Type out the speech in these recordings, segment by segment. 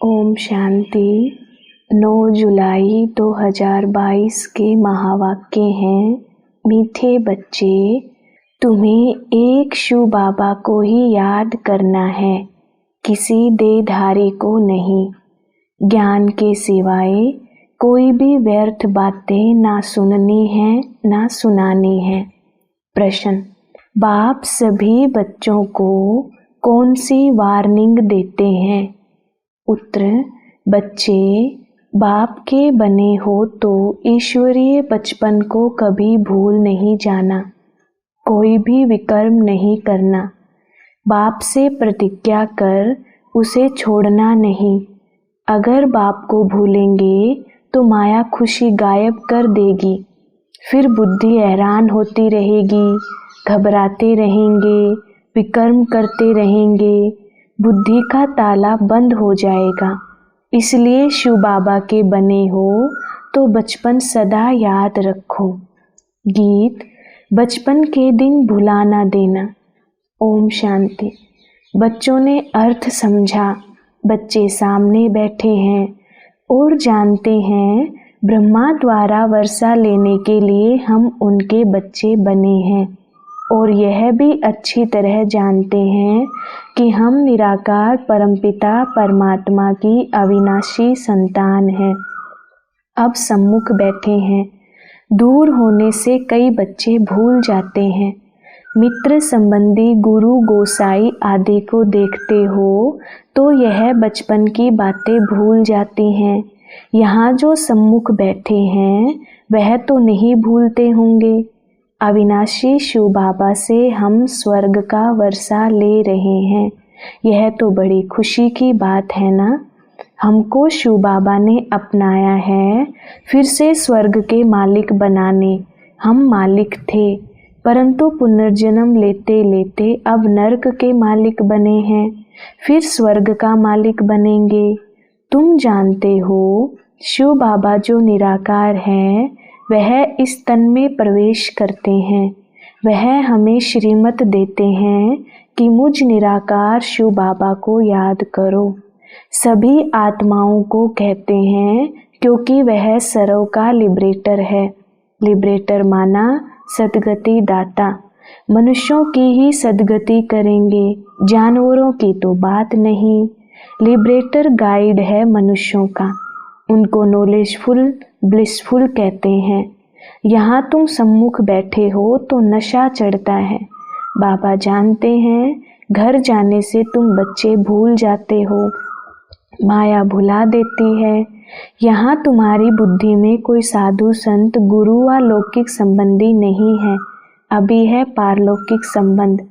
ओम शांति। 9 जुलाई 2022 के महावाक्य हैं। मीठे बच्चे, तुम्हें एक शिव बाबा को ही याद करना है, किसी देहधारी को नहीं। ज्ञान के सिवाय कोई भी व्यर्थ बातें ना सुननी है ना सुनानी है। प्रश्न: बाप सभी बच्चों को कौन सी वार्निंग देते हैं? उत्तर: बच्चे, बाप के बने हो तो ईश्वरीय बचपन को कभी भूल नहीं जाना, कोई भी विकर्म नहीं करना, बाप से प्रतिज्ञा कर उसे छोड़ना नहीं। अगर बाप को भूलेंगे तो माया खुशी गायब कर देगी, फिर बुद्धि हैरान होती रहेगी, घबराते रहेंगे, विकर्म करते रहेंगे, बुद्धि का ताला बंद हो जाएगा। इसलिए शिव बाबा के बने हो तो बचपन सदा याद रखो। गीत: बचपन के दिन भुला ना देना। ओम शांति। बच्चों ने अर्थ समझा। बच्चे सामने बैठे हैं और जानते हैं ब्रह्मा द्वारा वर्षा लेने के लिए हम उनके बच्चे बने हैं, और यह भी अच्छी तरह जानते हैं कि हम निराकार परमपिता परमात्मा की अविनाशी संतान हैं। अब सम्मुख बैठे हैं। दूर होने से कई बच्चे भूल जाते हैं। मित्र संबंधी गुरु गोसाई आदि को देखते हो तो यह बचपन की बातें भूल जाती हैं। यहाँ जो सम्मुख बैठे हैं वह तो नहीं भूलते होंगे। अविनाशी शिव बाबा से हम स्वर्ग का वर्षा ले रहे हैं। यह तो बड़ी खुशी की बात है ना। हमको शिव बाबा ने अपनाया है फिर से स्वर्ग के मालिक बनाने। हम मालिक थे, परंतु पुनर्जन्म लेते लेते अब नरक के मालिक बने हैं, फिर स्वर्ग का मालिक बनेंगे। तुम जानते हो शिव बाबा जो निराकार हैं वह इस तन में प्रवेश करते हैं। वह हमें श्रीमत देते हैं कि मुझ निराकार शिव बाबा को याद करो। सभी आत्माओं को कहते हैं क्योंकि वह सर्व का लिबरेटर है। लिबरेटर माना सद्गति दाता। मनुष्यों की ही सद्गति करेंगे, जानवरों की तो बात नहीं। लिबरेटर गाइड है मनुष्यों का। उनको नॉलेजफुल ब्लिसफुल कहते हैं। यहाँ तुम सम्मुख बैठे हो तो नशा चढ़ता है। बाबा जानते हैं घर जाने से तुम बच्चे भूल जाते हो, माया भुला देती है। यहाँ तुम्हारी बुद्धि में कोई साधु संत गुरु व लौकिक संबंधी नहीं है, अभी है पारलौकिक संबंध।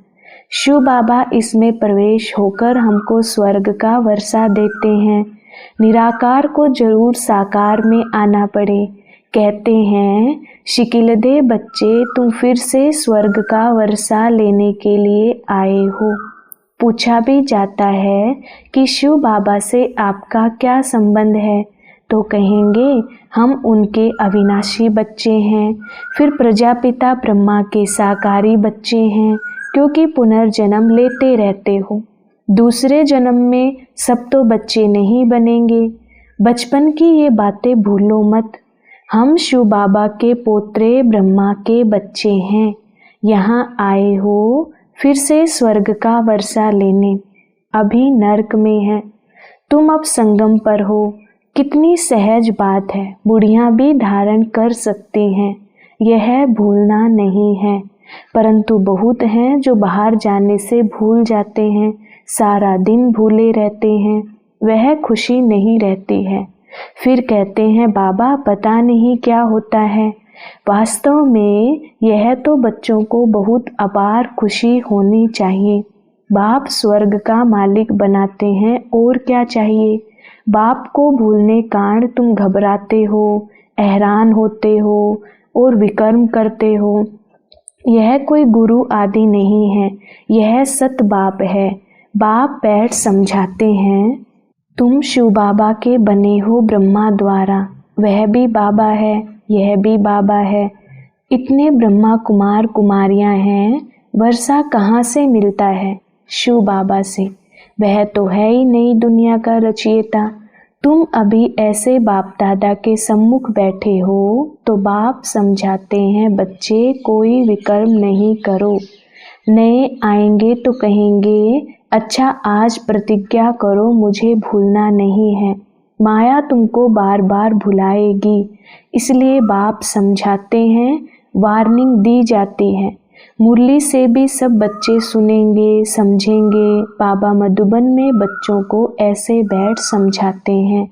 शिव बाबा इसमें प्रवेश होकर हमको स्वर्ग का वर्षा देते हैं। निराकार को जरूर साकार में आना पड़े। कहते हैं शिकिल दे बच्चे, तुम फिर से स्वर्ग का वर्षा लेने के लिए आए हो। पूछा भी जाता है कि शिव बाबा से आपका क्या संबंध है, तो कहेंगे हम उनके अविनाशी बच्चे हैं। फिर प्रजापिता ब्रह्मा के साकारी बच्चे हैं, क्योंकि पुनर्जन्म लेते रहते हो। दूसरे जन्म में सब तो बच्चे नहीं बनेंगे। बचपन की ये बातें भूलो मत। हम शिव बाबा के पोत्रे ब्रह्मा के बच्चे हैं। यहाँ आए हो फिर से स्वर्ग का वर्षा लेने। अभी नरक में है, तुम अब संगम पर हो। कितनी सहज बात है, बुढ़ियाँ भी धारण कर सकती हैं, यह भूलना नहीं है। परंतु बहुत हैं जो बाहर जाने से भूल जाते हैं, सारा दिन भूले रहते हैं, वह खुशी नहीं रहती है। फिर कहते हैं बाबा पता नहीं क्या होता है। वास्तव में यह तो बच्चों को बहुत अपार खुशी होनी चाहिए। बाप स्वर्ग का मालिक बनाते हैं, और क्या चाहिए। बाप को भूलने कारण तुम घबराते हो, हैरान होते हो और विकर्म करते हो। यह कोई गुरु आदि नहीं है, यह सत बाप है। बाप बैठ समझाते हैं, तुम शिव बाबा के बने हो ब्रह्मा द्वारा। वह भी बाबा है, यह भी बाबा है। इतने ब्रह्मा कुमार कुमारियां हैं, वर्षा कहाँ से मिलता है? शिव बाबा से। वह तो है ही नई दुनिया का रचयिता। तुम अभी ऐसे बाप दादा के सम्मुख बैठे हो तो बाप समझाते हैं, बच्चे कोई विकर्म नहीं करो। नए आएंगे तो कहेंगे, अच्छा आज प्रतिज्ञा करो मुझे भूलना नहीं है। माया तुमको बार बार भुलाएगी, इसलिए बाप समझाते हैं, वार्निंग दी जाती है। मुरली से भी सब बच्चे सुनेंगे, समझेंगे। बाबा मधुबन में बच्चों को ऐसे बैठ समझाते हैं।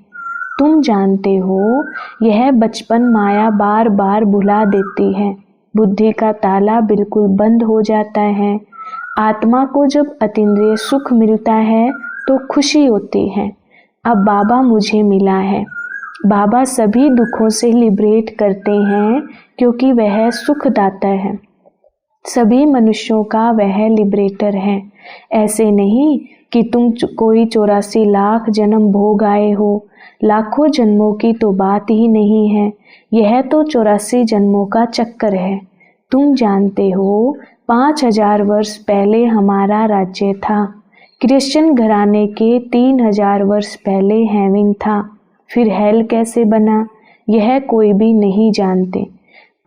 तुम जानते हो यह बचपन माया बार बार भुला देती है। बुद्धि का ताला बिल्कुल बंद हो जाता है। आत्मा को जब अतीन्द्रिय सुख मिलता है तो खुशी होती है। अब बाबा मुझे मिला है। बाबा सभी दुखों से लिबरेट करते हैं क्योंकि वह सुखदाता है। सभी मनुष्यों का वह लिबरेटर है। ऐसे नहीं कि तुम कोई 84 लाख जन्म भोग आए हो। लाखों जन्मों की तो बात ही नहीं है। यह तो 84 जन्मों का चक्कर है। तुम जानते हो 5000 वर्ष पहले हमारा राज्य था। क्रिश्चियन घराने के 3000 वर्ष पहले हेवन था। फिर हेल कैसे बना यह कोई भी नहीं जानते।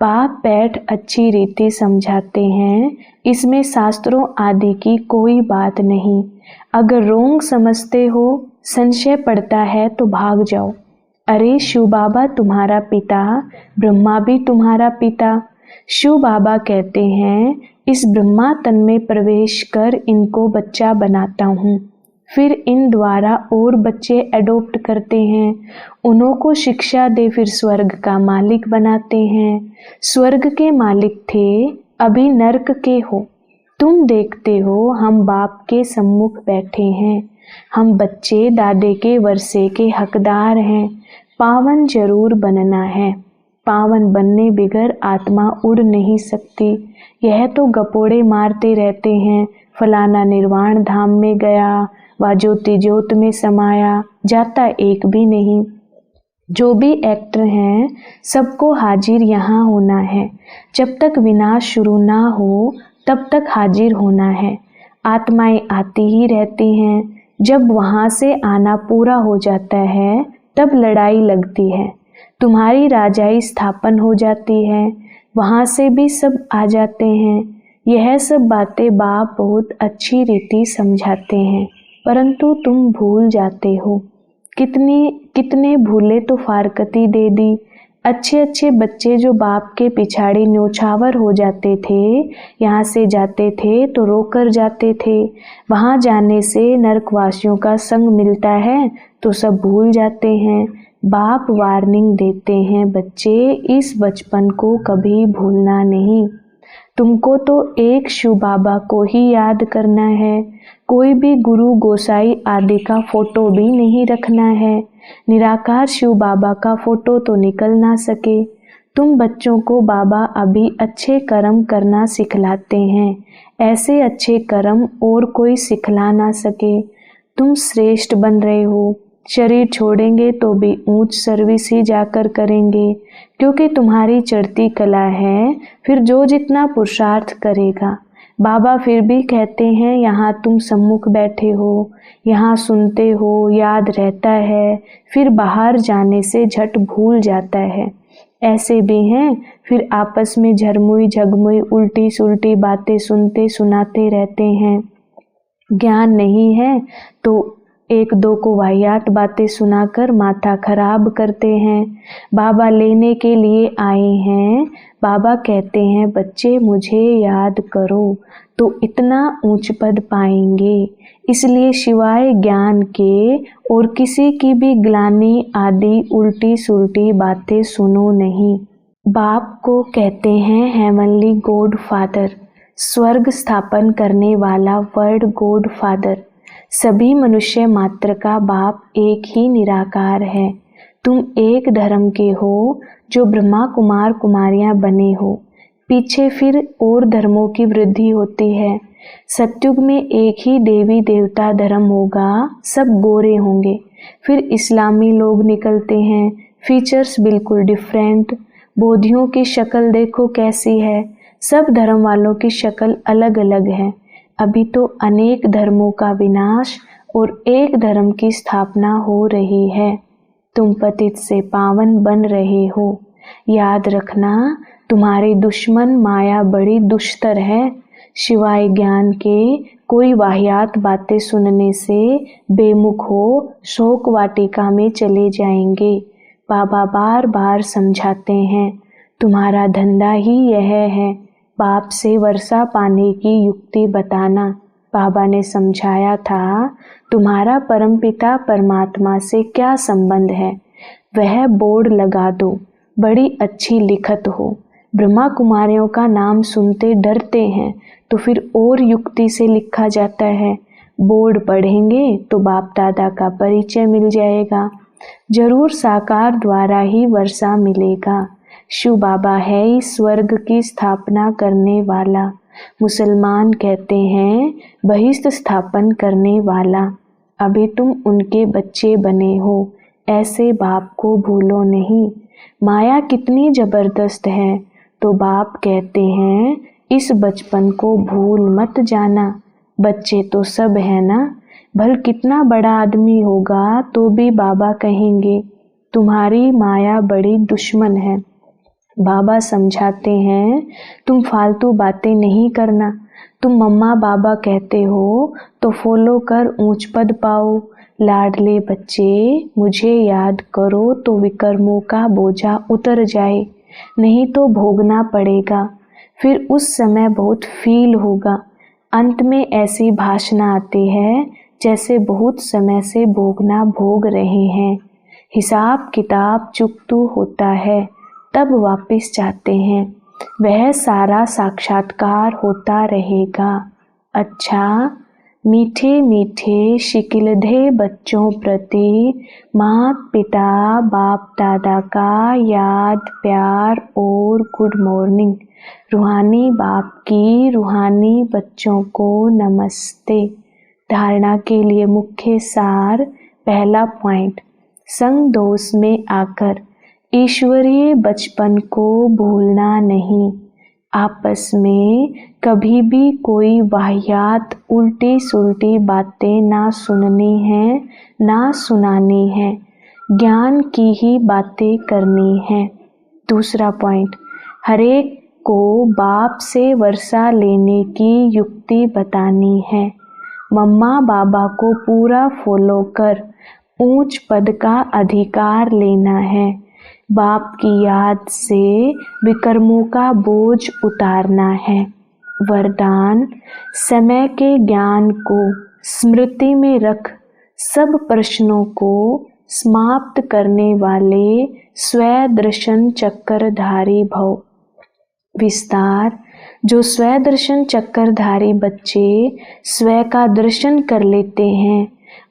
बाप बैठ अच्छी रीति समझाते हैं। इसमें शास्त्रों आदि की कोई बात नहीं। अगर रोंग समझते हो, संशय पड़ता है तो भाग जाओ। अरे शिव बाबा तुम्हारा पिता, ब्रह्मा भी तुम्हारा पिता। शिव बाबा कहते हैं, इस ब्रह्मा तन में प्रवेश कर इनको बच्चा बनाता हूँ। फिर इन द्वारा और बच्चे एडॉप्ट करते हैं। उन्हों को शिक्षा दे फिर स्वर्ग का मालिक बनाते हैं। स्वर्ग के मालिक थे, अभी नरक के हो। तुम देखते हो हम बाप के सम्मुख बैठे हैं। हम बच्चे दादे के वर्षे के हकदार हैं। पावन जरूर बनना है। पावन बनने बिगर आत्मा उड़ नहीं सकती। यह तो गपोड़े मारते रहते हैं, फलाना निर्वाण धाम में गया, व ज्योति ज्योत में समाया, जाता एक भी नहीं। जो भी एक्टर हैं सबको हाजिर यहाँ होना है। जब तक विनाश शुरू ना हो तब तक हाजिर होना है। आत्माएं आती ही रहती हैं। जब वहाँ से आना पूरा हो जाता है तब लड़ाई लगती है। तुम्हारी राजाई स्थापन हो जाती है, वहाँ से भी सब आ जाते हैं। यह सब बातें बाप बहुत अच्छी रीति समझाते हैं, परंतु तुम भूल जाते हो। कितने भूले तो फारकती दे दी। अच्छे अच्छे बच्चे जो बाप के पिछाड़ी न्योछावर हो जाते थे, यहाँ से जाते थे तो रोकर जाते थे। वहाँ जाने से नरकवासियों का संग मिलता है तो सब भूल जाते हैं। बाप वार्निंग देते हैं, बच्चे इस बचपन को कभी भूलना नहीं। तुमको तो एक शिव बाबा को ही याद करना है। कोई भी गुरु गोसाई आदि का फोटो भी नहीं रखना है। निराकार शिव बाबा का फोटो तो निकल ना सके। तुम बच्चों को बाबा अभी अच्छे कर्म करना सिखलाते हैं। ऐसे अच्छे कर्म और कोई सिखला ना सके। तुम श्रेष्ठ बन रहे हो। शरीर छोड़ेंगे तो भी ऊंच सर्विस ही जाकर करेंगे, क्योंकि तुम्हारी चढ़ती कला है। फिर जो जितना पुरुषार्थ करेगा। बाबा फिर भी कहते हैं, यहाँ तुम सम्मुख बैठे हो, यहाँ सुनते हो, याद रहता है, फिर बाहर जाने से झट भूल जाता है। ऐसे भी हैं फिर आपस में झरमुई झगमुई उल्टी सुल्टी बातें सुनते सुनाते रहते हैं। ज्ञान नहीं है तो एक दो को वाहियात बातें सुनाकर माथा खराब करते हैं। बाबा लेने के लिए आए हैं। बाबा कहते हैं, बच्चे मुझे याद करो तो इतना ऊंच पद पाएंगे। इसलिए शिवाय ज्ञान के और किसी की भी ग्लानि आदि उल्टी सुल्टी बातें सुनो नहीं। बाप को कहते हैं हेवनली गॉड फादर, स्वर्ग स्थापन करने वाला वर्ड गॉड फादर। सभी मनुष्य मात्र का बाप एक ही निराकार है। तुम एक धर्म के हो जो ब्रह्मा कुमार कुमारियां बने हो। पीछे फिर और धर्मों की वृद्धि होती है। सतयुग में एक ही देवी देवता धर्म होगा, सब गोरे होंगे। फिर इस्लामी लोग निकलते हैं, फीचर्स बिल्कुल डिफरेंट। बोधियों की शक्ल देखो कैसी है। सब धर्म वालों की शक्ल अलग अलग है। अभी तो अनेक धर्मों का विनाश और एक धर्म की स्थापना हो रही है। तुम पतित से पावन बन रहे हो। याद रखना, तुम्हारे दुश्मन माया बड़ी दुष्टर है। शिवाय ज्ञान के कोई वाहियात बातें सुनने से बेमुख हो शोक वाटिका में चले जाएंगे। बाबा बार बार समझाते हैं, तुम्हारा धंधा ही यह है, बाप से वर्षा पाने की युक्ति बताना। बाबा ने समझाया था, तुम्हारा परमपिता परमात्मा से क्या संबंध है, वह बोर्ड लगा दो, बड़ी अच्छी लिखत हो। ब्रह्मा कुमारियों का नाम सुनते डरते हैं, तो फिर और युक्ति से लिखा जाता है। बोर्ड पढ़ेंगे तो बाप दादा का परिचय मिल जाएगा। जरूर साकार द्वारा ही वर्षा मिलेगा। शिव बाबा है इस स्वर्ग की स्थापना करने वाला। मुसलमान कहते हैं बहिष्ठ स्थापन करने वाला। अभी तुम उनके बच्चे बने हो, ऐसे बाप को भूलो नहीं। माया कितनी जबरदस्त है, तो बाप कहते हैं इस बचपन को भूल मत जाना। बच्चे तो सब है ना, भल कितना बड़ा आदमी होगा तो भी बाबा कहेंगे तुम्हारी माया बड़ी दुश्मन है। बाबा समझाते हैं, तुम फालतू बातें नहीं करना। तुम मम्मा बाबा कहते हो तो फॉलो कर ऊंच पद पाओ। लाडले बच्चे, मुझे याद करो तो विकर्मों का बोझा उतर जाए, नहीं तो भोगना पड़ेगा। फिर उस समय बहुत फील होगा। अंत में ऐसी भाषणा आती है जैसे बहुत समय से भोगना भोग रहे हैं। हिसाब किताब चुकतू होता है, तब वापस जाते हैं। वह सारा साक्षात्कार होता रहेगा। अच्छा, मीठे मीठे शिकिलधे बच्चों प्रति माता पिता बाप दादा का याद प्यार और गुड मॉर्निंग। रूहानी बाप की रूहानी बच्चों को नमस्ते। धारणा के लिए मुख्य सार। पहला पॉइंट, संग दोष में आकर ईश्वरीय बचपन को भूलना नहीं। आपस में कभी भी कोई वाहियात उल्टी सुल्टी बातें ना सुननी है, ना सुनानी है। ज्ञान की ही बातें करनी है। दूसरा पॉइंट, हरेक को बाप से वर्षा लेने की युक्ति बतानी है। मम्मा बाबा को पूरा फॉलो कर ऊंच पद का अधिकार लेना है। बाप की याद से विकर्मों का बोझ उतारना है। वरदान, समय के ज्ञान को स्मृति में रख सब प्रश्नों को समाप्त करने वाले स्वदर्शन चक्रधारी भव। विस्तार, जो स्वदर्शन चक्रधारी बच्चे स्व का दर्शन कर लेते हैं,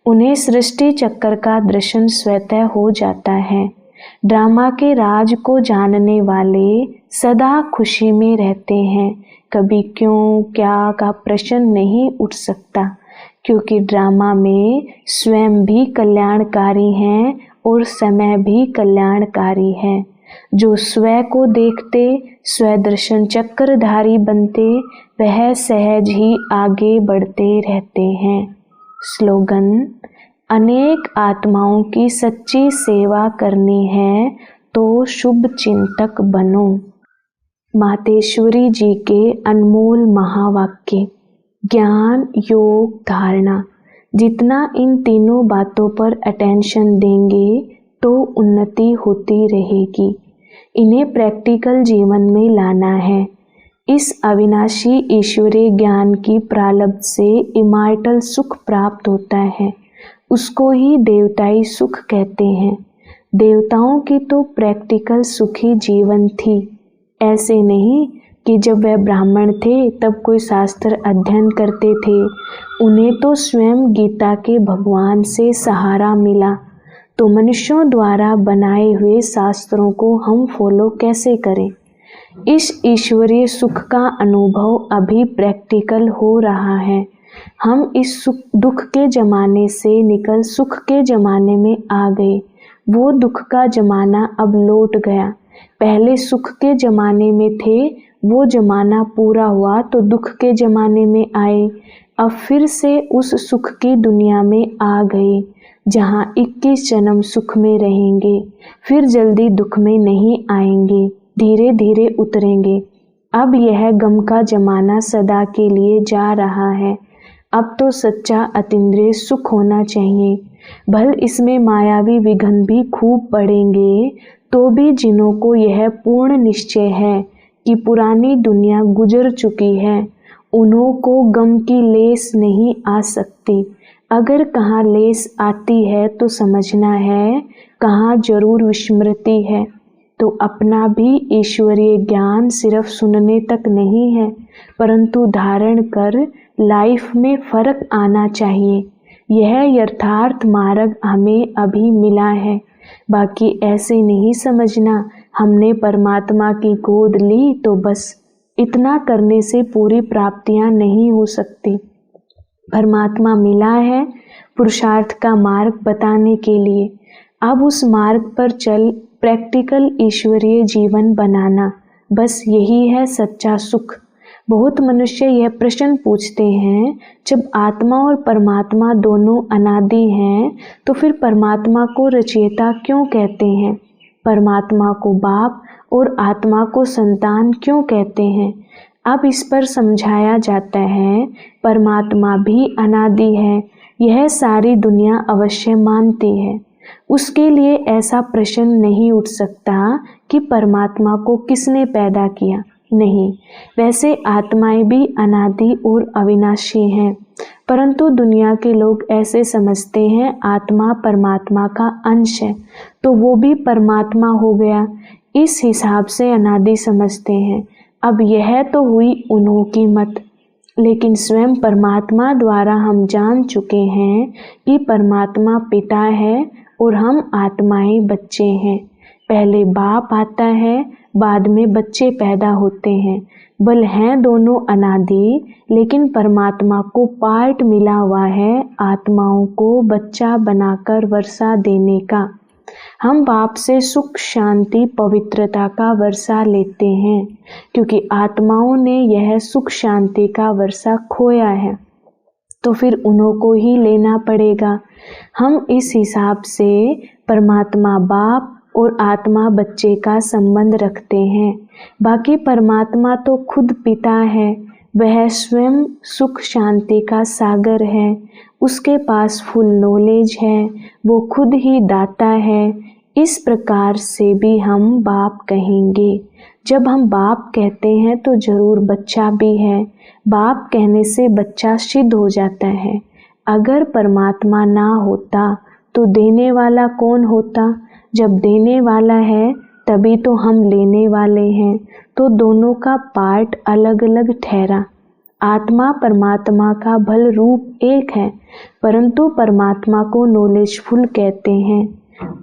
उन्हें सृष्टि चक्र का दर्शन स्वतः हो जाता है। ड्रामा के राज को जानने वाले सदा खुशी में रहते हैं। कभी क्यों क्या का प्रश्न नहीं उठ सकता, क्योंकि ड्रामा में स्वयं भी कल्याणकारी हैं और समय भी कल्याणकारी है। जो स्व को देखते स्वदर्शन चक्रधारी बनते, वह सहज ही आगे बढ़ते रहते हैं। स्लोगन, अनेक आत्माओं की सच्ची सेवा करनी है तो शुभ चिंतक बनो। मातेश्वरी जी के अनमोल महावाक्य। ज्ञान, योग, धारणा। जितना इन तीनों बातों पर अटेंशन देंगे तो उन्नति होती रहेगी। इन्हें प्रैक्टिकल जीवन में लाना है। इस अविनाशी ईश्वरीय ज्ञान की प्रारब्ध से इमॉर्टल सुख प्राप्त होता है। उसको ही देवताई सुख कहते हैं। देवताओं की तो प्रैक्टिकल सुखी जीवन थी। ऐसे नहीं कि जब वह ब्राह्मण थे तब कोई शास्त्र अध्ययन करते थे। उन्हें तो स्वयं गीता के भगवान से सहारा मिला। तो मनुष्यों द्वारा बनाए हुए शास्त्रों को हम फॉलो कैसे करें? इस ईश्वरीय सुख का अनुभव अभी प्रैक्टिकल हो रहा है। हम इस दुख के जमाने से निकल सुख के जमाने में आ गए। वो दुख का जमाना अब लौट गया। पहले सुख के जमाने में थे, वो जमाना पूरा हुआ तो दुख के जमाने में आए। अब फिर से उस सुख की दुनिया में आ गए। जहाँ 21 जन्म सुख में रहेंगे, फिर जल्दी दुख में नहीं आएंगे, धीरे धीरे उतरेंगे। अब यह गम का जमाना सदा के लिए जा रहा है। अब तो सच्चा अतीन्द्रिय सुख होना चाहिए। भल इसमें मायावी विघ्न भी खूब पड़ेंगे, तो भी जिन्हों को यह पूर्ण निश्चय है कि पुरानी दुनिया गुजर चुकी है, उन्हों को गम की लेस नहीं आ सकती। अगर कहाँ लेस आती है तो समझना है कहाँ जरूर विस्मृति है। तो अपना भी ईश्वरीय ज्ञान सिर्फ सुनने तक नहीं है, परंतु धारण कर लाइफ में फर्क आना चाहिए। यह यथार्थ मार्ग हमें अभी मिला है। बाकी ऐसे नहीं समझना हमने परमात्मा की गोद ली तो बस, इतना करने से पूरी प्राप्तियां नहीं हो सकती। परमात्मा मिला है पुरुषार्थ का मार्ग बताने के लिए। अब उस मार्ग पर चल प्रैक्टिकल ईश्वरीय जीवन बनाना, बस यही है सच्चा सुख। बहुत मनुष्य यह प्रश्न पूछते हैं, जब आत्मा और परमात्मा दोनों अनादि हैं, तो फिर परमात्मा को रचयिता क्यों कहते हैं? परमात्मा को बाप और आत्मा को संतान क्यों कहते हैं? अब इस पर समझाया जाता है, परमात्मा भी अनादि है, यह सारी दुनिया अवश्य मानती है। उसके लिए ऐसा प्रश्न नहीं उठ सकता कि परमात्मा को किसने पैदा किया। नहीं, वैसे आत्माएं भी अनादि और अविनाशी हैं, परंतु दुनिया के लोग ऐसे समझते हैं आत्मा परमात्मा का अंश है, तो वो भी परमात्मा हो गया, इस हिसाब से अनादि समझते हैं। अब यह तो हुई उन्हों की मत, लेकिन स्वयं परमात्मा द्वारा हम जान चुके हैं कि परमात्मा पिता है और हम आत्माएं बच्चे हैं। पहले बाप आता है, बाद में बच्चे पैदा होते हैं। बल हैं दोनों अनादि, लेकिन परमात्मा को पार्ट मिला हुआ है आत्माओं को बच्चा बनाकर वर्षा देने का। हम बाप से सुख शांति पवित्रता का वर्षा लेते हैं, क्योंकि आत्माओं ने यह सुख शांति का वर्षा खोया है, तो फिर उन्हों को ही लेना पड़ेगा। हम इस हिसाब से परमात्मा बाप और आत्मा बच्चे का संबंध रखते हैं। बाकी परमात्मा तो खुद पिता है, वह स्वयं सुख शांति का सागर है, उसके पास फुल नॉलेज है, वो खुद ही दाता है। इस प्रकार से भी हम बाप कहेंगे। जब हम बाप कहते हैं तो जरूर बच्चा भी है। बाप कहने से बच्चा सिद्ध हो जाता है। अगर परमात्मा ना होता तो देने वाला कौन होता? जब देने वाला है तभी तो हम लेने वाले हैं, तो दोनों का पार्ट अलग अलग ठहरा। आत्मा परमात्मा का भल रूप एक है, परंतु परमात्मा को नॉलेजफुल कहते हैं।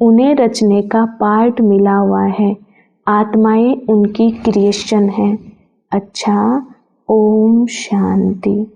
उन्हें रचने का पार्ट मिला हुआ है, आत्माएं उनकी क्रिएशन है। अच्छा, ओम शांति।